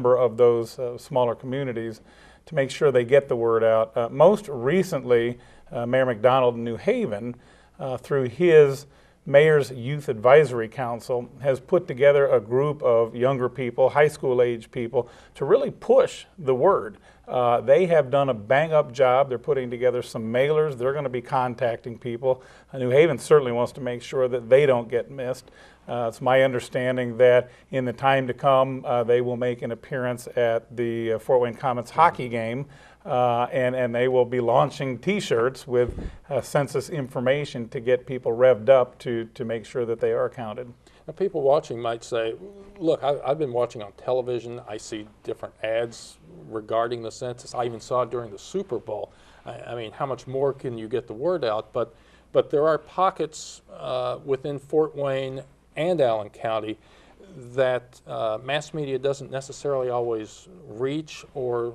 number of those smaller communities to make sure they get the word out. Most recently, Mayor McDonald in New Haven, through his Mayor's Youth Advisory Council, has put together a group of younger people, high school age people, to really push the word. They have done a bang-up job. They're putting together some mailers. They're going to be contacting people. New Haven certainly wants to make sure that they don't get missed. It's my understanding that in the time to come, they will make an appearance at the Fort Wayne Comets hockey game, and they will be launching T-shirts with census information to get people revved up to make sure that they are counted. Now, people watching might say, look, I've been watching on television. I see different ads regarding the census. I even saw it during the Super Bowl. I mean, how much more can you get the word out? But there are pockets within Fort Wayne and Allen County that mass media doesn't necessarily always reach, or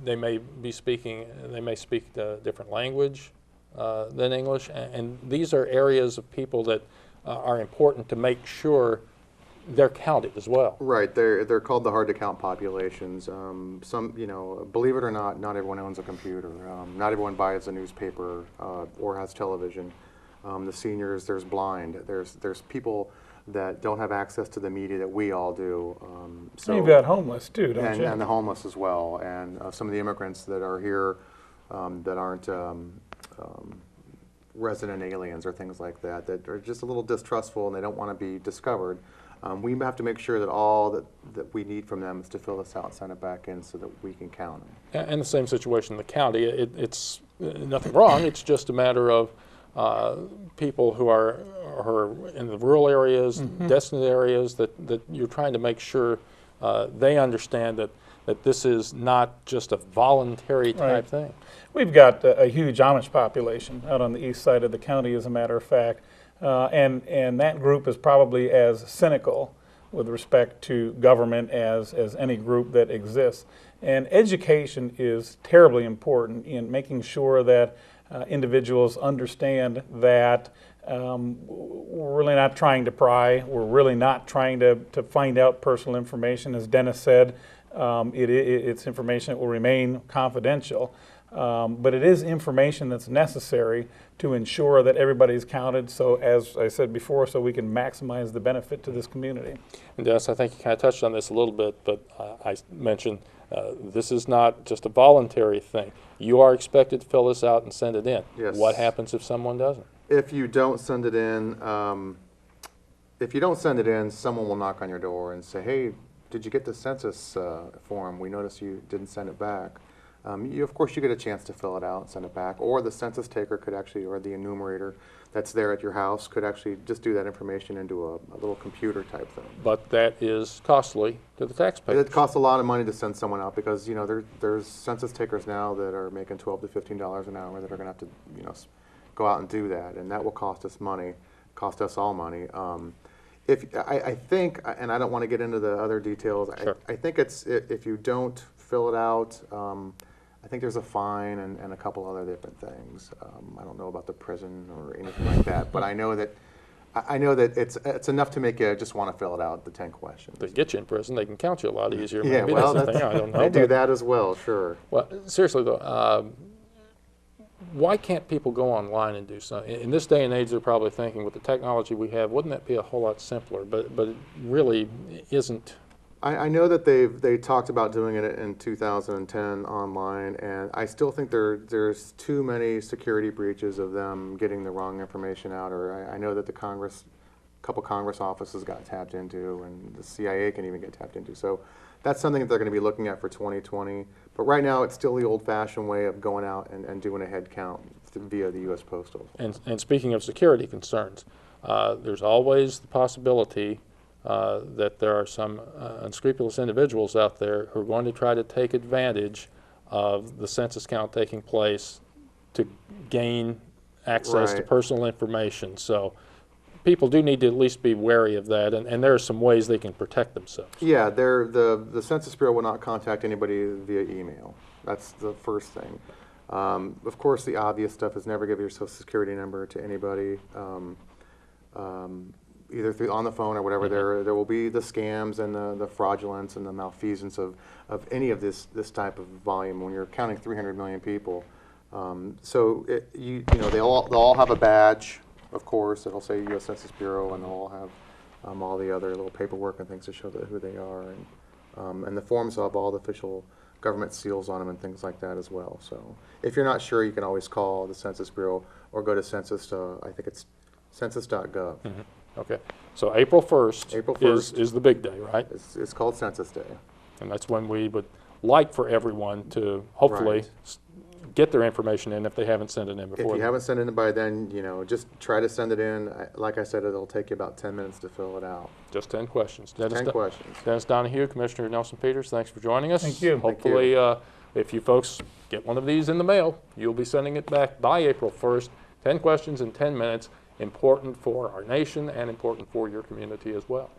they may speak a different language than English, and these are areas of people that are important to make sure they're counted as well. Right, they're called the hard to count populations. Some, you know, believe it or not everyone owns a computer. Not everyone buys a newspaper or has television. The seniors, there's blind. There's people that don't have access to the media that we all do. So you've got homeless too, don't you? And the homeless as well, and some of the immigrants that are here that aren't resident aliens or things like that, that are just a little distrustful and they don't want to be discovered. We have to make sure that all that we need from them is to fill this out and send it back in so that we can count them. And the same situation in the county. It's nothing wrong. It's just a matter of people who are in the rural areas, desolate areas, that you're trying to make sure they understand that this is not just a voluntary type thing. We've got a huge Amish population out on the east side of the county, as a matter of fact, and that group is probably as cynical with respect to government as any group that exists. And education is terribly important in making sure that individuals understand that we're really not trying to pry. We're really not trying to find out personal information. As Dennis said, it's information that will remain confidential. But it is information that's necessary to ensure that everybody's counted, so as I said before, so we can maximize the benefit to this community. And Dennis, I think you kind of touched on this a little bit, but I mentioned this is not just a voluntary thing. You are expected to fill this out and send it in. Yes. What happens if someone doesn't? If you don't send it in, someone will knock on your door and say, "Hey, did you get the census form? We noticed you didn't send it back." Of course, you get a chance to fill it out and send it back, or the census taker could actually, or the enumerator that's there at your house could actually just do that information into a little computer type thing. But that is costly to the taxpayer. It costs a lot of money to send someone out because, you know, there's census takers now that are making $12 to $15 an hour that are going to have to, you know, go out and do that, and that will cost us money, cost us all money. I think, and I don't want to get into the other details. Sure. I think it's if you don't fill it out. I think there's a fine and a couple other different things. I don't know about the prison or anything like that, but I know that it's enough to make you just want to fill it out, the 10 questions. They get you in prison, they can count you a lot easier. Yeah, Maybe well, that's the thing. I don't know. They do that as well, sure. Well, seriously though, why can't people go online and do something? In this day and age, they're probably thinking, with the technology we have, wouldn't that be a whole lot simpler? But it really isn't. I know that they talked about doing it in 2010 online, and I still think there's too many security breaches of them getting the wrong information out. Or I know that a couple Congress offices got tapped into, and the CIA can even get tapped into. So that's something that they're going to be looking at for 2020. But right now, it's still the old-fashioned way of going out and doing a head count via the U.S. Postal. And speaking of security concerns, there's always the possibility that there are some unscrupulous individuals out there who are going to try to take advantage of the census count taking place to gain access to personal information. So people do need to at least be wary of that, and there are some ways they can protect themselves. Yeah, the Census Bureau will not contact anybody via email. That's the first thing. Of course, the obvious stuff is never give your Social Security number to anybody. either through on the phone or whatever. There will be the scams and the fraudulence and the malfeasance of any of this type of volume when you're counting 300 million people. So you know they'll all have a badge, of course. It'll say U.S. Census Bureau, and they'll all have all the other little paperwork and things to show who they are, and the forms will have all the official government seals on them and things like that as well. So if you're not sure, you can always call the Census Bureau or go to Census. I think it's census.gov. Okay, so April 1st, April 1st. is the big day, right? It's called Census Day. And that's when we would like for everyone to hopefully Right. get their information in if they haven't sent it in If before. you haven't sent it in by then, you know, just try to send it in. Like I said, it'll take you about 10 minutes to fill it out. Just 10 questions. 10 questions. Dennis Donahue, Commissioner Nelson Peters, thanks for joining us. Thank you. Hopefully, if you folks get one of these in the mail, you'll be sending it back by April 1st. 10 questions in 10 minutes, important for our nation and important for your community as well.